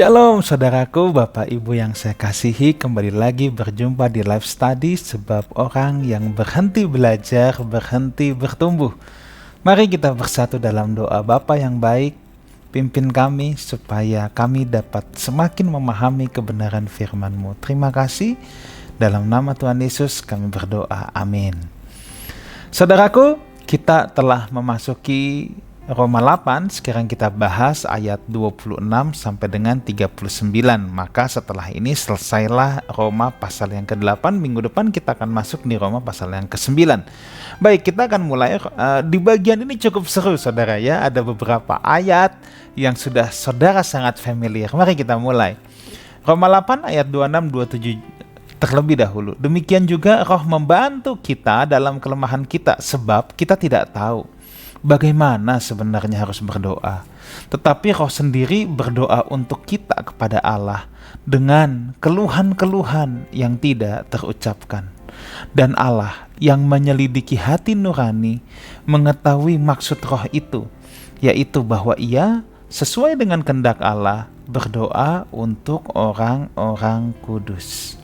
Shalom saudaraku, Bapak Ibu yang saya kasihi, kembali lagi berjumpa di Life Study, sebab orang yang berhenti belajar, berhenti bertumbuh. Mari kita bersatu dalam doa. Bapa yang baik, pimpin kami supaya kami dapat semakin memahami kebenaran firman-Mu. Terima kasih, dalam nama Tuhan Yesus kami berdoa, amin. Saudaraku, kita telah memasuki Roma 8, sekarang kita bahas ayat 26 sampai dengan 39. Maka setelah ini selesailah Roma pasal yang ke-8. Minggu depan kita akan masuk di Roma pasal yang ke-9. Baik, kita akan mulai di bagian ini cukup seru saudara ya. Ada beberapa ayat yang sudah saudara sangat familiar. Mari kita mulai. Roma 8 ayat 26-27 terlebih dahulu. Demikian juga Roh membantu kita dalam kelemahan kita, sebab kita tidak tahu bagaimana sebenarnya harus berdoa. Tetapi Roh sendiri berdoa untuk kita kepada Allah dengan keluhan-keluhan yang tidak terucapkan. Dan Allah yang menyelidiki hati nurani mengetahui maksud Roh itu, yaitu bahwa Ia sesuai dengan kehendak Allah berdoa untuk orang-orang kudus.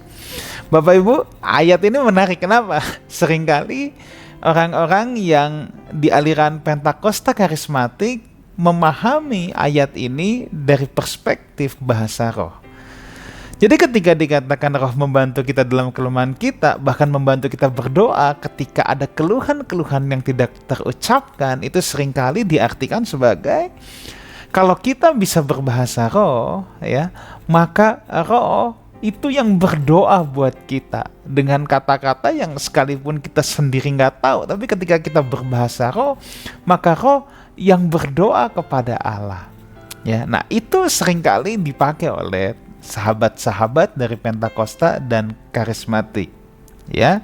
Bapak Ibu, ayat ini menarik. Kenapa? Seringkali orang-orang yang di aliran Pentakosta karismatik memahami ayat ini dari perspektif bahasa roh. Jadi ketika dikatakan Roh membantu kita dalam kelemahan kita, bahkan membantu kita berdoa ketika ada keluhan-keluhan yang tidak terucapkan, itu seringkali diartikan sebagai kalau kita bisa berbahasa roh, ya, maka roh itu yang berdoa buat kita dengan kata-kata yang sekalipun kita sendiri nggak tahu, tapi ketika kita berbahasa roh, maka roh yang berdoa kepada Allah. Ya, nah itu seringkali dipakai oleh sahabat-sahabat dari Pentakosta dan karismatik. Ya,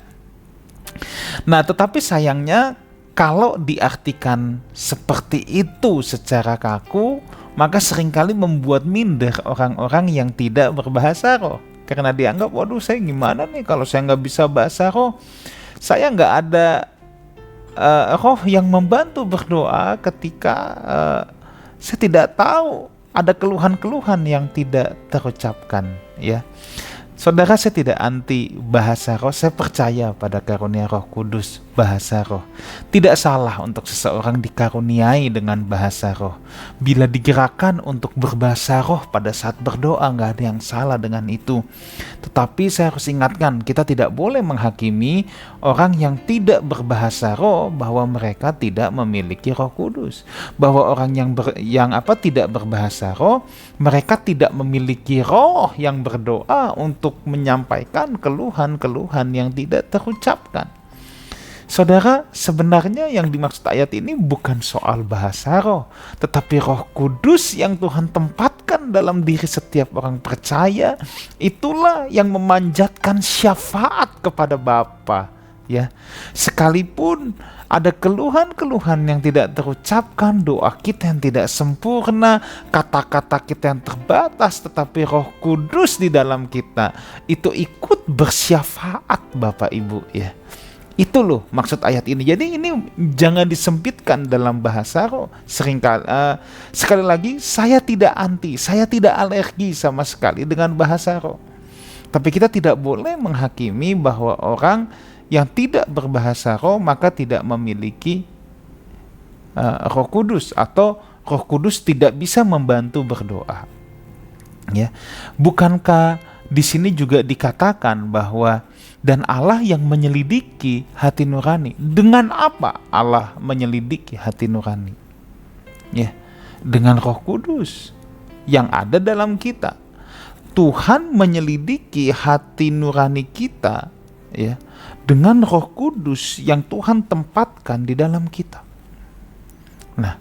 nah tetapi sayangnya kalau diartikan seperti itu secara kaku, maka seringkali membuat minder orang-orang yang tidak berbahasa roh. Karena dianggap, waduh saya gimana nih kalau saya nggak bisa bahasa roh, saya nggak ada roh yang membantu berdoa ketika saya tidak tahu ada keluhan-keluhan yang tidak terucapkan. Ya, saudara, saya tidak anti bahasa roh, saya percaya pada karunia Roh Kudus bahasa roh. Tidak salah untuk seseorang dikaruniai dengan bahasa roh. Bila digerakkan untuk berbahasa roh pada saat berdoa, nggak ada yang salah dengan itu. Tetapi saya harus ingatkan, kita tidak boleh menghakimi orang yang tidak berbahasa roh bahwa mereka tidak memiliki Roh Kudus. Bahwa orang yang tidak berbahasa roh, mereka tidak memiliki roh yang berdoa untuk menyampaikan keluhan-keluhan yang tidak terucapkan. Saudara, sebenarnya yang dimaksud ayat ini bukan soal bahasa roh, tetapi Roh Kudus yang Tuhan tempatkan dalam diri setiap orang percaya, itulah yang memanjatkan syafaat kepada Bapa. Ya, sekalipun ada keluhan-keluhan yang tidak terucapkan, doa kita yang tidak sempurna, kata-kata kita yang terbatas, tetapi Roh Kudus di dalam kita itu ikut bersyafaat, Bapak Ibu, ya. Itu loh maksud ayat ini. Jadi ini jangan disempitkan dalam bahasa roh. Sekali lagi, saya tidak anti, saya tidak alergi sama sekali dengan bahasa roh. Tapi kita tidak boleh menghakimi bahwa orang yang tidak berbahasa roh maka tidak memiliki Roh Kudus, atau Roh Kudus tidak bisa membantu berdoa. Ya, bukankah di sini juga dikatakan bahwa dan Allah yang menyelidiki hati nurani. Dengan apa Allah menyelidiki hati nurani? Ya, dengan Roh Kudus yang ada dalam kita. Tuhan menyelidiki hati nurani kita, ya, dengan Roh Kudus yang Tuhan tempatkan di dalam kita. Nah,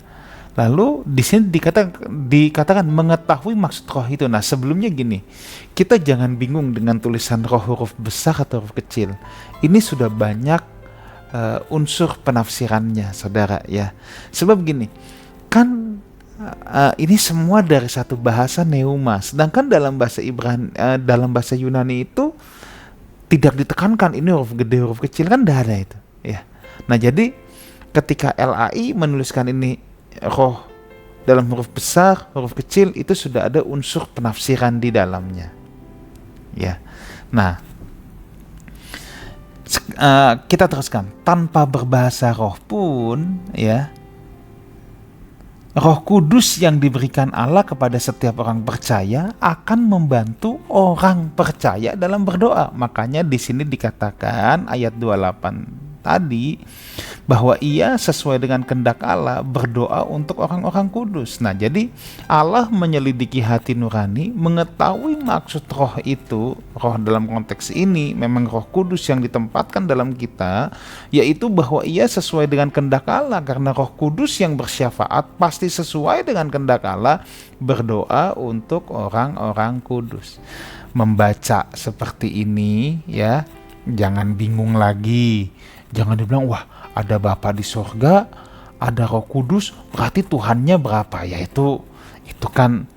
lalu di sini dikatakan mengetahui maksud roh itu. Nah, sebelumnya gini, kita jangan bingung dengan tulisan roh huruf besar atau huruf kecil. Ini sudah banyak unsur penafsirannya, saudara, ya. Sebab gini, kan ini semua dari satu bahasa pneuma, sedangkan dalam bahasa dalam bahasa Yunani itu tidak ditekankan ini huruf gede huruf kecil, kan tidak ada itu, ya. Nah, jadi ketika LAI menuliskan ini roh dalam huruf besar, huruf kecil, itu sudah ada unsur penafsiran di dalamnya. Ya. Nah, kita teruskan. Tanpa berbahasa roh pun, ya, Roh Kudus yang diberikan Allah kepada setiap orang percaya akan membantu orang percaya dalam berdoa. Makanya di sini dikatakan ayat 28 tadi bahwa ia sesuai dengan kehendak Allah berdoa untuk orang-orang kudus. Nah, jadi Allah menyelidiki hati nurani, mengetahui maksud roh itu. Roh dalam konteks ini memang Roh Kudus yang ditempatkan dalam kita, yaitu bahwa ia sesuai dengan kehendak Allah, karena Roh Kudus yang bersyafaat pasti sesuai dengan kehendak Allah berdoa untuk orang-orang kudus. Membaca seperti ini, ya, jangan bingung lagi. Jangan dibilang, wah, ada Bapa di sorga, ada Roh Kudus, berarti Tuhannya berapa? Ya itu kan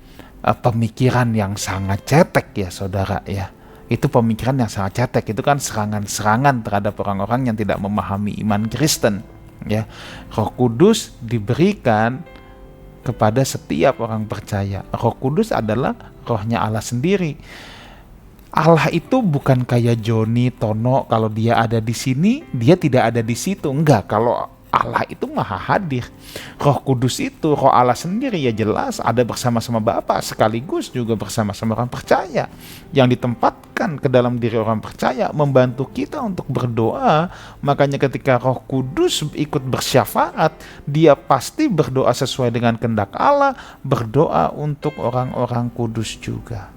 pemikiran yang sangat cetek ya saudara ya. Itu pemikiran yang sangat cetek, itu kan serangan-serangan terhadap orang-orang yang tidak memahami iman Kristen ya. Roh Kudus diberikan kepada setiap orang percaya. Roh Kudus adalah rohnya Allah sendiri. Allah itu bukan kayak Joni, Tono, kalau dia ada di sini, dia tidak ada di situ. Enggak, kalau Allah itu maha hadir. Roh Kudus itu, roh Allah sendiri ya jelas ada bersama-sama Bapa, sekaligus juga bersama-sama orang percaya. Yang ditempatkan ke dalam diri orang percaya, membantu kita untuk berdoa. Makanya ketika Roh Kudus ikut bersyafaat, dia pasti berdoa sesuai dengan kehendak Allah, berdoa untuk orang-orang kudus juga.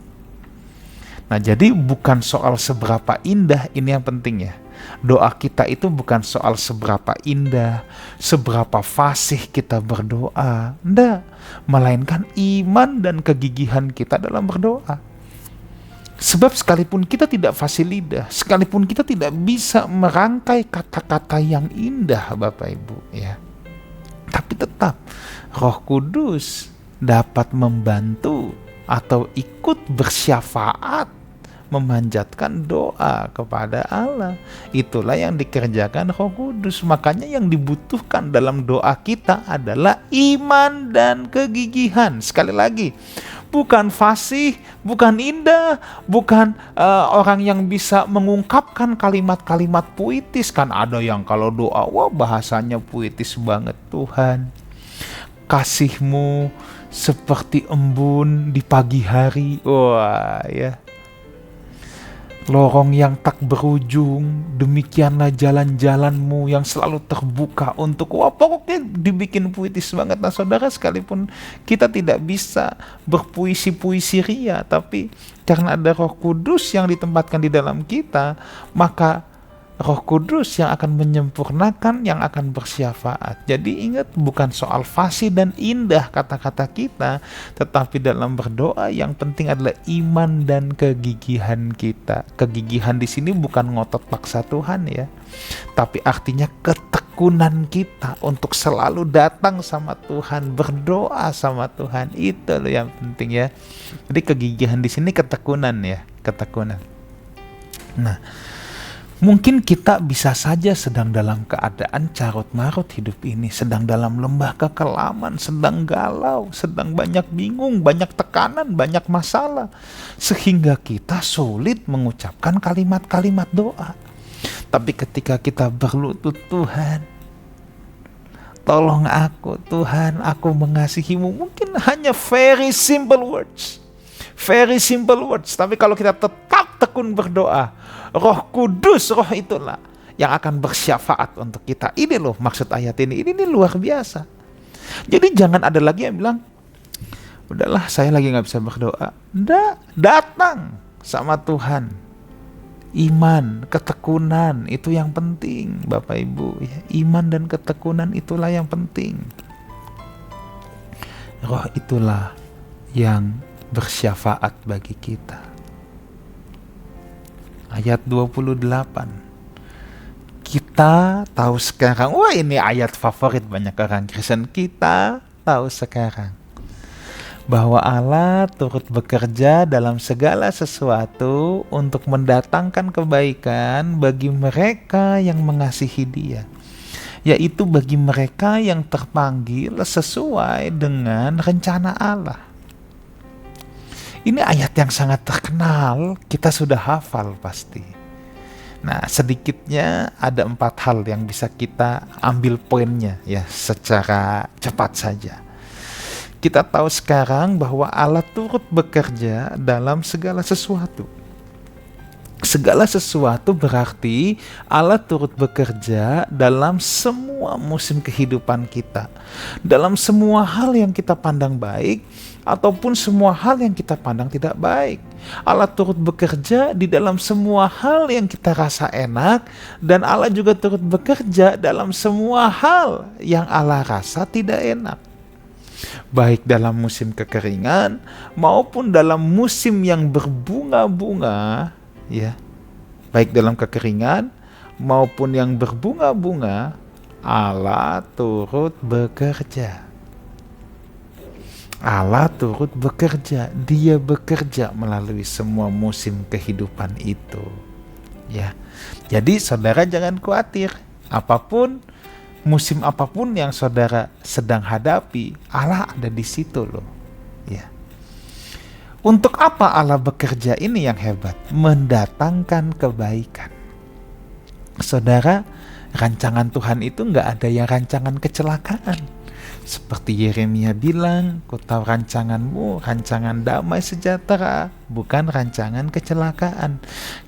Nah, jadi bukan soal seberapa indah, ini yang penting ya. Doa kita itu bukan soal seberapa indah, seberapa fasih kita berdoa. Enggak, melainkan iman dan kegigihan kita dalam berdoa. Sebab sekalipun kita tidak fasih lidah, sekalipun kita tidak bisa merangkai kata-kata yang indah Bapak Ibu ya, tapi tetap Roh Kudus dapat membantu atau ikut bersyafaat memanjatkan doa kepada Allah. Itulah yang dikerjakan Roh Kudus. Makanya yang dibutuhkan dalam doa kita adalah iman dan kegigihan. Sekali lagi, bukan fasih, bukan indah, bukan orang yang bisa mengungkapkan kalimat-kalimat puitis. Kan ada yang kalau doa, wah bahasanya puitis banget. Tuhan, kasih-Mu seperti embun di pagi hari. Wah ya, lorong yang tak berujung, demikianlah jalan-jalan-Mu yang selalu terbuka untuk, wah pokoknya dibikin puitis banget. Nah saudara, sekalipun kita tidak bisa berpuisi-puisi ria, tapi karena ada Roh Kudus yang ditempatkan di dalam kita, maka Roh Kudus yang akan menyempurnakan, yang akan bersyafaat. Jadi ingat, bukan soal fasih dan indah kata-kata kita, tetapi dalam berdoa yang penting adalah iman dan kegigihan kita. Kegigihan di sini bukan ngotot paksa Tuhan ya, tapi artinya ketekunan kita untuk selalu datang sama Tuhan, berdoa sama Tuhan. Itu loh yang penting ya. Jadi kegigihan di sini ketekunan ya, ketekunan. Nah, mungkin kita bisa saja sedang dalam keadaan carut-marut hidup ini, sedang dalam lembah kekelaman, sedang galau, sedang banyak bingung, banyak tekanan, banyak masalah, sehingga kita sulit mengucapkan kalimat-kalimat doa. Tapi ketika kita berlutut, Tuhan, tolong aku, Tuhan, aku mengasihi-Mu, mungkin hanya very simple words. Very simple words, tapi kalau kita tetap tekun berdoa, Roh Kudus, roh itulah yang akan bersyafaat untuk kita. Ini loh maksud ayat ini luar biasa. Jadi jangan ada lagi yang bilang, udahlah saya lagi gak bisa berdoa. Datang sama Tuhan. Iman, ketekunan, itu yang penting Bapak Ibu ya. Iman dan ketekunan itulah yang penting. Roh itulah yang bersyafaat bagi kita. Ayat 28. Kita tahu sekarang, wah ini ayat favorit banyak orang Kristen. Kita tahu sekarang bahwa Allah turut bekerja dalam segala sesuatu untuk mendatangkan kebaikan bagi mereka yang mengasihi Dia, yaitu bagi mereka yang terpanggil sesuai dengan rencana Allah. Ini ayat yang sangat terkenal, kita sudah hafal pasti. Nah, sedikitnya ada 4 hal yang bisa kita ambil poinnya ya secara cepat saja. Kita tahu sekarang bahwa Allah turut bekerja dalam segala sesuatu. Segala sesuatu berarti Allah turut bekerja dalam semua musim kehidupan kita. Dalam semua hal yang kita pandang baik ataupun semua hal yang kita pandang tidak baik. Allah turut bekerja di dalam semua hal yang kita rasa enak, dan Allah juga turut bekerja dalam semua hal yang Allah rasa tidak enak. Baik dalam musim kekeringan maupun dalam musim yang berbunga-bunga, ya. Baik dalam kekeringan maupun yang berbunga-bunga, Allah turut bekerja. Allah turut bekerja, Dia bekerja melalui semua musim kehidupan itu. Ya. Jadi saudara jangan khawatir, musim apapun yang saudara sedang hadapi, Allah ada di situ loh. Ya. Untuk apa Allah bekerja ini yang hebat? Mendatangkan kebaikan. Saudara, rancangan Tuhan itu nggak ada yang rancangan kecelakaan. Seperti Yeremia bilang, "Ku tahu rancanganmu, rancangan damai sejahtera, bukan rancangan kecelakaan."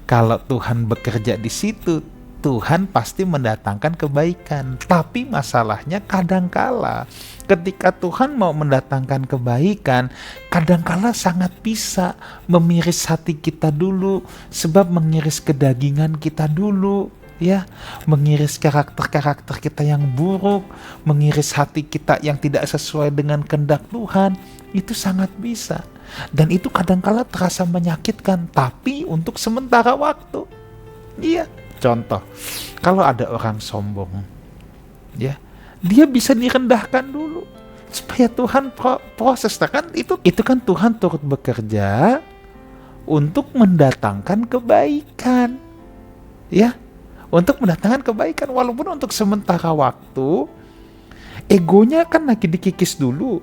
Kalau Tuhan bekerja di situ, Tuhan pasti mendatangkan kebaikan. Tapi masalahnya kadangkala ketika Tuhan mau mendatangkan kebaikan, kadangkala sangat bisa memiris hati kita dulu, sebab mengiris kedagingan kita dulu. Ya, mengiris karakter-karakter kita yang buruk, mengiris hati kita yang tidak sesuai dengan kehendak Tuhan, itu sangat bisa. Dan itu kadangkala terasa menyakitkan, tapi untuk sementara waktu. Iya, contoh, kalau ada orang sombong, ya, dia bisa direndahkan dulu supaya Tuhan proses. Kan itu kan Tuhan turut bekerja untuk mendatangkan kebaikan. Ya, untuk mendatangkan kebaikan, walaupun untuk sementara waktu egonya kan lagi dikikis dulu,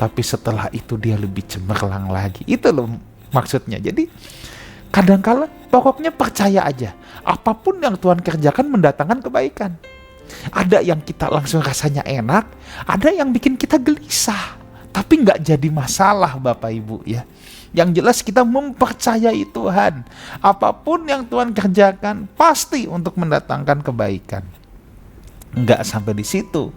tapi setelah itu dia lebih cemerlang lagi. Itu loh maksudnya. Jadi kadangkala pokoknya percaya aja, apapun yang Tuhan kerjakan mendatangkan kebaikan. Ada yang kita langsung rasanya enak, ada yang bikin kita gelisah, tapi nggak jadi masalah Bapak Ibu ya. Yang jelas kita mempercayai Tuhan. Apapun yang Tuhan kerjakan pasti untuk mendatangkan kebaikan. Enggak sampai di situ.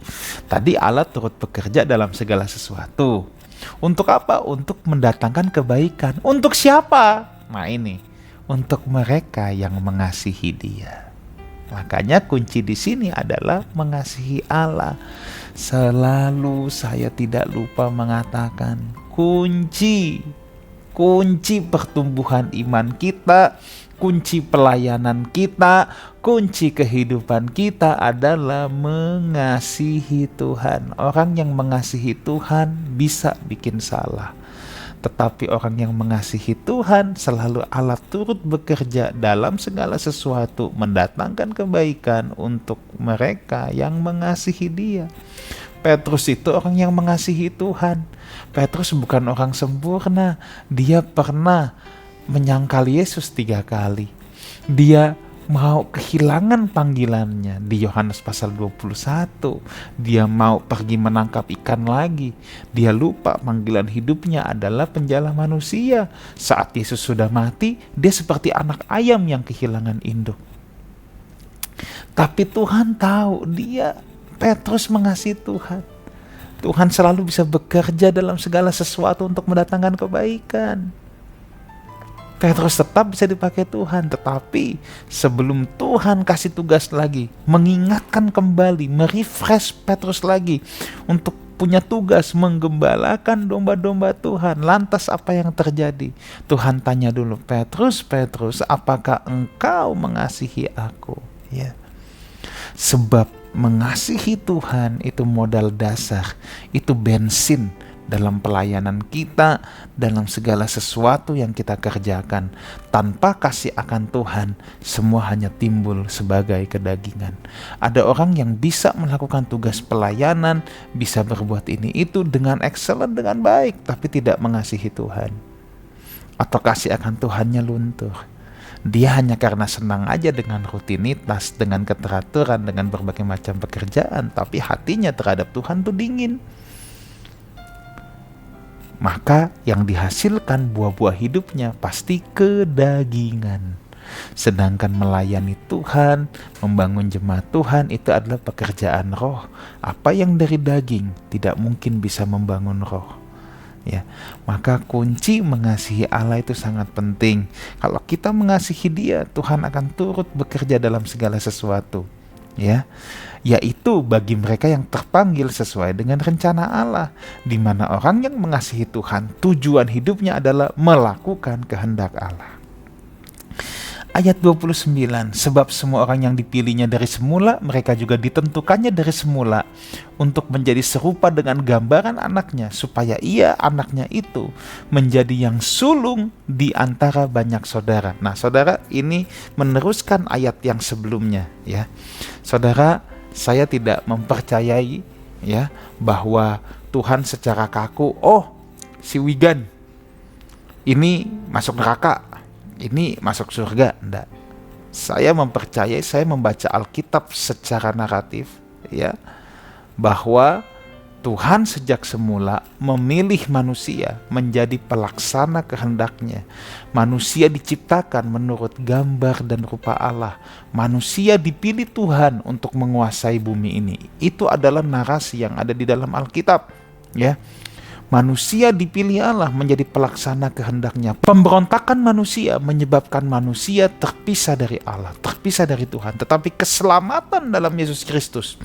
Tadi Allah turut bekerja dalam segala sesuatu. Untuk apa? Untuk mendatangkan kebaikan. Untuk siapa? Nah ini, untuk mereka yang mengasihi Dia. Makanya kunci di sini adalah mengasihi Allah. Selalu saya tidak lupa mengatakan kunci pertumbuhan iman kita, kunci pelayanan kita, kunci kehidupan kita adalah mengasihi Tuhan. Orang yang mengasihi Tuhan bisa bikin salah, tetapi orang yang mengasihi Tuhan selalu Allah turut bekerja dalam segala sesuatu mendatangkan kebaikan untuk mereka yang mengasihi Dia. Petrus itu orang yang mengasihi Tuhan. Petrus bukan orang sempurna. Dia pernah menyangkal Yesus 3 kali. Dia mau kehilangan panggilannya di Yohanes pasal 21. Dia mau pergi menangkap ikan lagi. Dia lupa panggilan hidupnya adalah penjala manusia. Saat Yesus sudah mati, dia seperti anak ayam yang kehilangan induk. Tapi Tuhan tahu Petrus mengasihi Tuhan. Tuhan selalu bisa bekerja dalam segala sesuatu untuk mendatangkan kebaikan. Petrus tetap bisa dipakai Tuhan, tetapi sebelum Tuhan kasih tugas lagi, mengingatkan kembali, merefresh Petrus lagi untuk punya tugas menggembalakan domba-domba Tuhan. Lantas apa yang terjadi? Tuhan tanya dulu, Petrus, apakah engkau mengasihi aku? Ya. Sebab mengasihi Tuhan itu modal dasar, itu bensin dalam pelayanan kita, dalam segala sesuatu yang kita kerjakan. Tanpa kasih akan Tuhan, semua hanya timbul sebagai kedagingan. Ada orang yang bisa melakukan tugas pelayanan, bisa berbuat ini itu dengan excellent, dengan baik, tapi tidak mengasihi Tuhan. Atau kasih akan Tuhannya luntur. Dia hanya karena senang aja dengan rutinitas, dengan keteraturan, dengan berbagai macam pekerjaan, tapi hatinya terhadap Tuhan tuh dingin. Maka yang dihasilkan buah-buah hidupnya pasti kedagingan. Sedangkan melayani Tuhan, membangun jemaat Tuhan itu adalah pekerjaan roh. Apa yang dari daging tidak mungkin bisa membangun roh. Ya, maka kunci mengasihi Allah itu sangat penting. Kalau kita mengasihi Dia, Tuhan akan turut bekerja dalam segala sesuatu. Ya, yaitu bagi mereka yang terpanggil sesuai dengan rencana Allah, di mana orang yang mengasihi Tuhan, tujuan hidupnya adalah melakukan kehendak Allah. Ayat 29, sebab semua orang yang dipilihnya dari semula, mereka juga ditentukannya dari semula untuk menjadi serupa dengan gambaran anaknya, supaya ia, anaknya itu, menjadi yang sulung di antara banyak saudara. Nah, saudara, ini meneruskan ayat yang sebelumnya, ya. Saudara, saya tidak mempercayai, ya, bahwa Tuhan secara kaku, oh, si Wigan ini masuk neraka, ini masuk surga. Enggak. Saya mempercayai, saya membaca Alkitab secara naratif, ya, bahwa Tuhan sejak semula memilih manusia menjadi pelaksana kehendaknya. Manusia diciptakan menurut gambar dan rupa Allah. Manusia dipilih Tuhan untuk menguasai bumi ini. Itu adalah narasi yang ada di dalam Alkitab, ya. Manusia dipilih Allah menjadi pelaksana kehendaknya. Pemberontakan manusia menyebabkan manusia terpisah dari Allah, terpisah dari Tuhan. Tetapi keselamatan dalam Yesus Kristus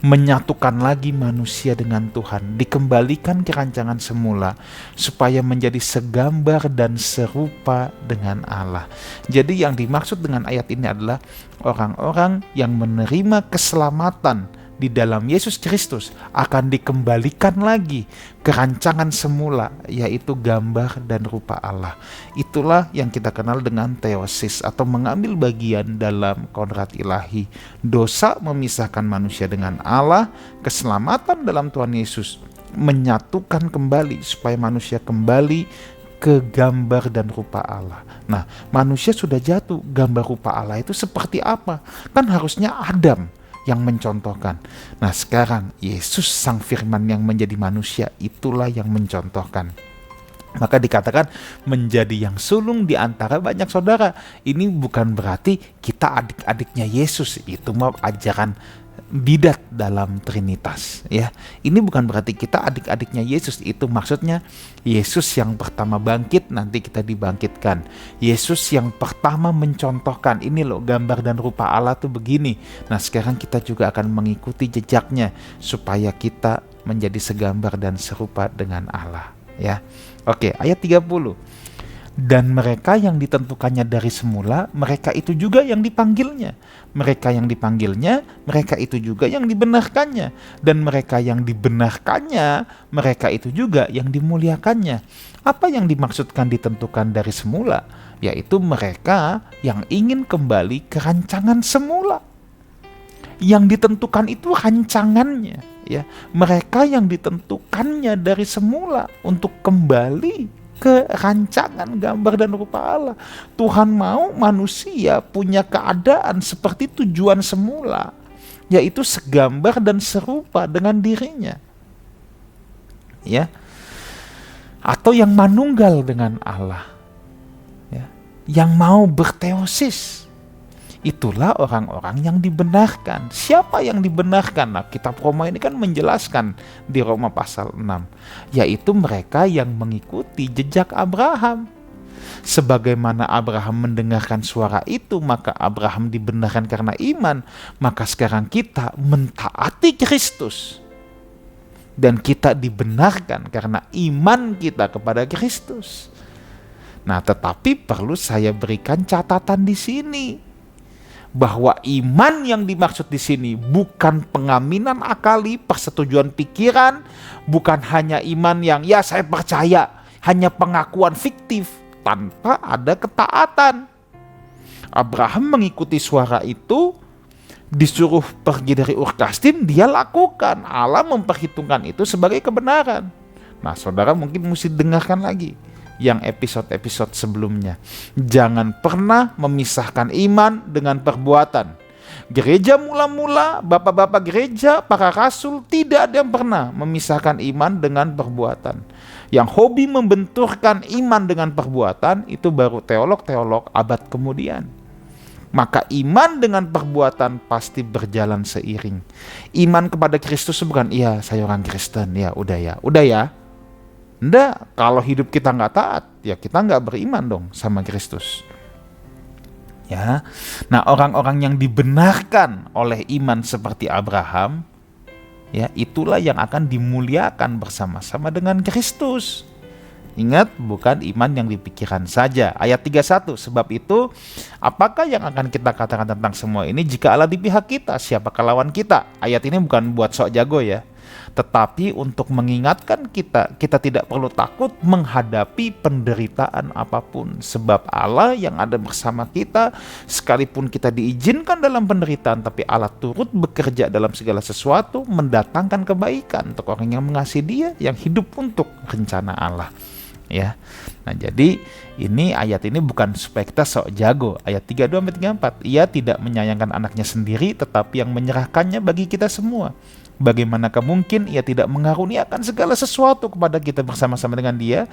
menyatukan lagi manusia dengan Tuhan, dikembalikan ke rancangan semula supaya menjadi segambar dan serupa dengan Allah. Jadi yang dimaksud dengan ayat ini adalah orang-orang yang menerima keselamatan di dalam Yesus Kristus akan dikembalikan lagi ke rancangan semula, yaitu gambar dan rupa Allah. Itulah yang kita kenal dengan teosis atau mengambil bagian dalam kodrat ilahi. Dosa memisahkan manusia dengan Allah, keselamatan dalam Tuhan Yesus menyatukan kembali supaya manusia kembali ke gambar dan rupa Allah. Nah, manusia sudah jatuh, gambar rupa Allah itu seperti apa? Kan harusnya Adam yang mencontohkan. Nah, sekarang Yesus sang firman yang menjadi manusia, itulah yang mencontohkan. Maka dikatakan menjadi yang sulung di antara banyak saudara. Ini bukan berarti kita adik-adiknya Yesus. Itu mah ajaran bidat dalam Trinitas, ya. Ini bukan berarti kita adik-adiknya Yesus. Itu maksudnya Yesus yang pertama bangkit, nanti kita dibangkitkan. Yesus yang pertama mencontohkan, ini loh gambar dan rupa Allah tuh begini. Nah, sekarang kita juga akan mengikuti jejaknya supaya kita menjadi segambar dan serupa dengan Allah, ya. Oke, ayat 30. Dan mereka yang ditentukannya dari semula, mereka itu juga yang dipanggilnya. Mereka yang dipanggilnya, mereka itu juga yang dibenarkannya. Dan mereka yang dibenarkannya, mereka itu juga yang dimuliakannya. Apa yang dimaksudkan ditentukan dari semula? Yaitu mereka yang ingin kembali ke rancangan semula. Yang ditentukan itu rancangannya, ya. Mereka yang ditentukannya dari semula untuk kembali ke rancangan gambar dan rupa Allah. Tuhan mau manusia punya keadaan seperti tujuan semula, yaitu segambar dan serupa dengan dirinya, ya, atau yang manunggal dengan Allah, ya, yang mau berteosis. Itulah orang-orang yang dibenarkan. Siapa yang dibenarkan? Nah, kitab Roma ini kan menjelaskan di Roma pasal 6, yaitu mereka yang mengikuti jejak Abraham. Sebagaimana Abraham mendengarkan suara itu, maka Abraham dibenarkan karena iman. Maka sekarang kita mentaati Kristus, dan kita dibenarkan karena iman kita kepada Kristus. Nah, tetapi perlu saya berikan catatan di sini, bahwa iman yang dimaksud di sini bukan pengaminan akali, persetujuan pikiran, bukan hanya iman yang ya saya percaya, hanya pengakuan fiktif tanpa ada ketaatan. Abraham mengikuti suara itu, disuruh pergi dari Ur Kasdim, dia lakukan. Allah memperhitungkan itu sebagai kebenaran. Nah, saudara mungkin mesti dengarkan lagi yang episode-episode sebelumnya. Jangan pernah memisahkan iman dengan perbuatan. Gereja mula-mula, bapak-bapak gereja, para rasul, tidak ada yang pernah memisahkan iman dengan perbuatan. Yang hobi membenturkan iman dengan perbuatan, itu baru teolog-teolog abad kemudian. Maka iman dengan perbuatan pasti berjalan seiring. Iman kepada Kristus bukan, iya saya orang Kristen, ya udah ya. Enggak, kalau hidup kita nggak taat, ya kita nggak beriman dong sama Kristus. Ya, nah orang-orang yang dibenarkan oleh iman seperti Abraham, ya itulah yang akan dimuliakan bersama-sama dengan Kristus. Ingat, bukan iman yang dipikiran saja. Ayat 31, sebab itu, apakah yang akan kita katakan tentang semua ini? Jika Allah di pihak kita, siapakah lawan kita? Ayat ini bukan buat sok jago ya, tetapi untuk mengingatkan kita tidak perlu takut menghadapi penderitaan apapun. Sebab Allah yang ada bersama kita, sekalipun kita diizinkan dalam penderitaan, tapi Allah turut bekerja dalam segala sesuatu, mendatangkan kebaikan untuk orang yang mengasihi Dia, yang hidup untuk rencana Allah. Ya, nah jadi ini ayat ini bukan supaya kita sok jago. Ayat 32-34, Ia tidak menyayangkan anaknya sendiri, tetapi yang menyerahkannya bagi kita semua. Bagaimanakah mungkin Ia tidak mengaruniakan segala sesuatu kepada kita bersama-sama dengan Dia?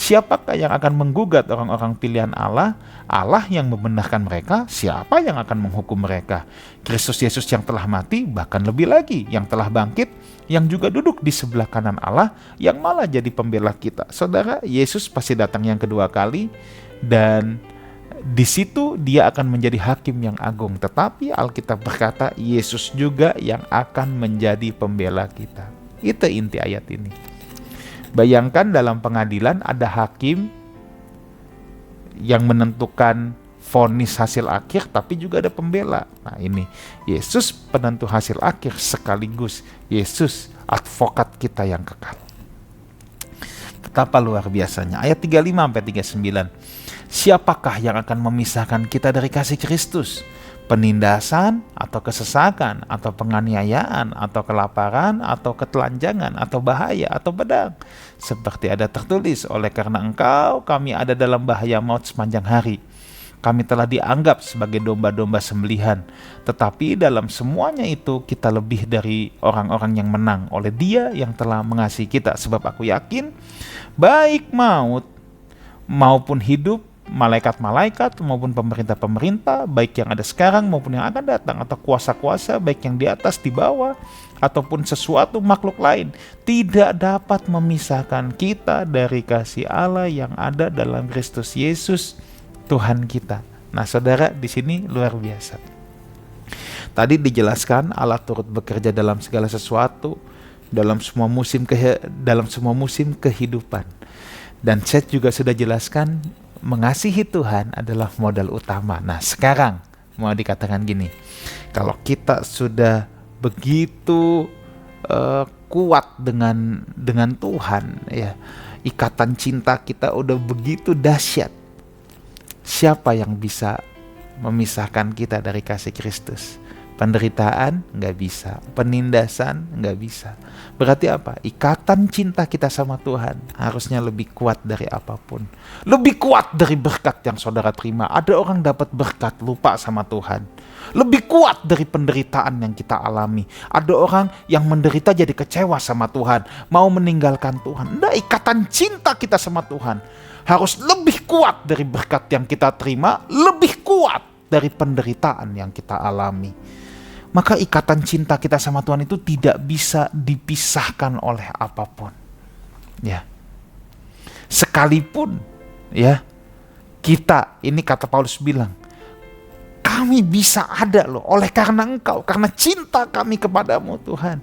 Siapakah yang akan menggugat orang-orang pilihan Allah? Allah yang membenarkan mereka, siapa yang akan menghukum mereka? Kristus Yesus yang telah mati, bahkan lebih lagi, yang telah bangkit, yang juga duduk di sebelah kanan Allah, yang malah jadi pembela kita. Saudara, Yesus pasti datang yang kedua kali, dan di situ Dia akan menjadi hakim yang agung. Tetapi Alkitab berkata, Yesus juga yang akan menjadi pembela kita. Itu inti ayat ini. Bayangkan dalam pengadilan ada hakim yang menentukan vonis hasil akhir, tapi juga ada pembela. Nah ini, Yesus penentu hasil akhir, sekaligus Yesus advokat kita yang kekal. Betapa luar biasanya. Ayat 35-39. Siapakah yang akan memisahkan kita dari kasih Kristus? Penindasan, atau kesesakan, atau penganiayaan, atau kelaparan, atau ketelanjangan, atau bahaya, atau pedang. Seperti ada tertulis, oleh karena Engkau kami ada dalam bahaya maut sepanjang hari. Kami telah dianggap sebagai domba-domba sembelihan. Tetapi dalam semuanya itu kita lebih dari orang-orang yang menang oleh Dia yang telah mengasihi kita. Sebab aku yakin baik maut maupun hidup, malaikat-malaikat maupun pemerintah-pemerintah, baik yang ada sekarang maupun yang akan datang, atau kuasa-kuasa, baik yang di atas, di bawah, ataupun sesuatu makhluk lain, tidak dapat memisahkan kita dari kasih Allah yang ada dalam Kristus Yesus Tuhan kita. Nah, saudara, di sini luar biasa. Tadi dijelaskan Allah turut bekerja dalam segala sesuatu, dalam semua musim kehidupan. Dan saya juga sudah jelaskan, mengasihi Tuhan adalah modal utama. Nah, sekarang mau dikatakan gini, kalau kita sudah begitu kuat dengan Tuhan, ya, ikatan cinta kita udah begitu dahsyat, siapa yang bisa memisahkan kita dari kasih Kristus? Penderitaan nggak bisa, penindasan nggak bisa. Berarti apa? Ikatan cinta kita sama Tuhan harusnya lebih kuat dari apapun. Lebih kuat dari berkat yang saudara terima. Ada orang dapat berkat lupa sama Tuhan. Lebih kuat dari penderitaan yang kita alami. Ada orang yang menderita jadi kecewa sama Tuhan, mau meninggalkan Tuhan. Nah, ikatan cinta kita sama Tuhan harus lebih kuat dari berkat yang kita terima, lebih kuat dari penderitaan yang kita alami. Maka ikatan cinta kita sama Tuhan itu tidak bisa dipisahkan oleh apapun. Ya. Sekalipun ya kita, ini kata Paulus bilang, Kami bisa ada loh oleh karena Engkau, karena cinta kami kepadamu Tuhan.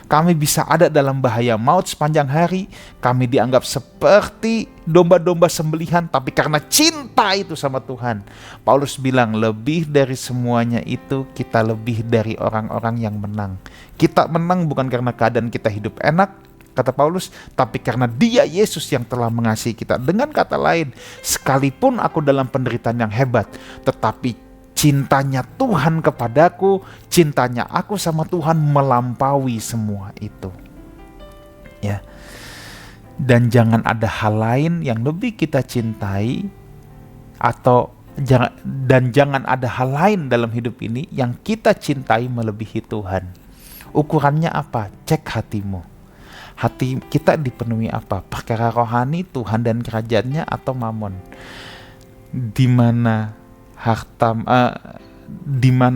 Kami bisa ada dalam bahaya maut sepanjang hari. Kami dianggap seperti domba-domba sembelihan, tapi karena cinta itu sama Tuhan. Paulus bilang lebih dari semuanya itu, kita lebih dari orang-orang yang menang. Kita menang bukan karena keadaan kita hidup enak, kata Paulus, tapi karena Dia Yesus yang telah mengasihi kita. Dengan kata lain, sekalipun aku dalam penderitaan yang hebat, tetapi cintanya Tuhan kepadaku, cintanya aku sama Tuhan melampaui semua itu. Ya. Dan jangan ada hal lain yang lebih kita cintai, jangan ada hal lain dalam hidup ini yang kita cintai melebihi Tuhan. Ukurannya apa? Cek hatimu. Hati kita dipenuhi apa? Perkara rohani, Tuhan dan kerajaannya, atau mamon? Di mana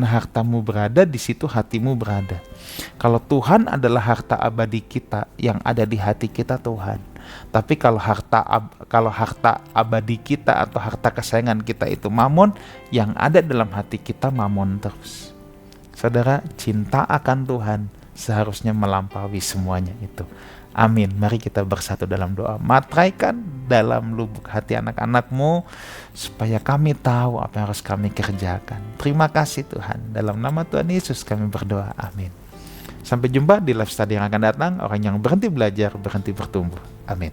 hartamu berada, di situ hatimu berada. Kalau Tuhan adalah harta abadi kita, yang ada di hati kita Tuhan. Tapi kalau harta abadi kita atau harta kesayangan kita itu mamon, yang ada dalam hati kita mamon terus. Saudara, cinta akan Tuhan seharusnya melampaui semuanya itu. Amin. Mari kita bersatu dalam doa. Matraikan dalam lubuk hati anak-anakmu, supaya kami tahu apa yang harus kami kerjakan. Terima kasih Tuhan. Dalam nama Tuhan Yesus kami berdoa. Amin. Sampai jumpa di live study yang akan datang. Orang yang berhenti belajar, berhenti bertumbuh. Amin.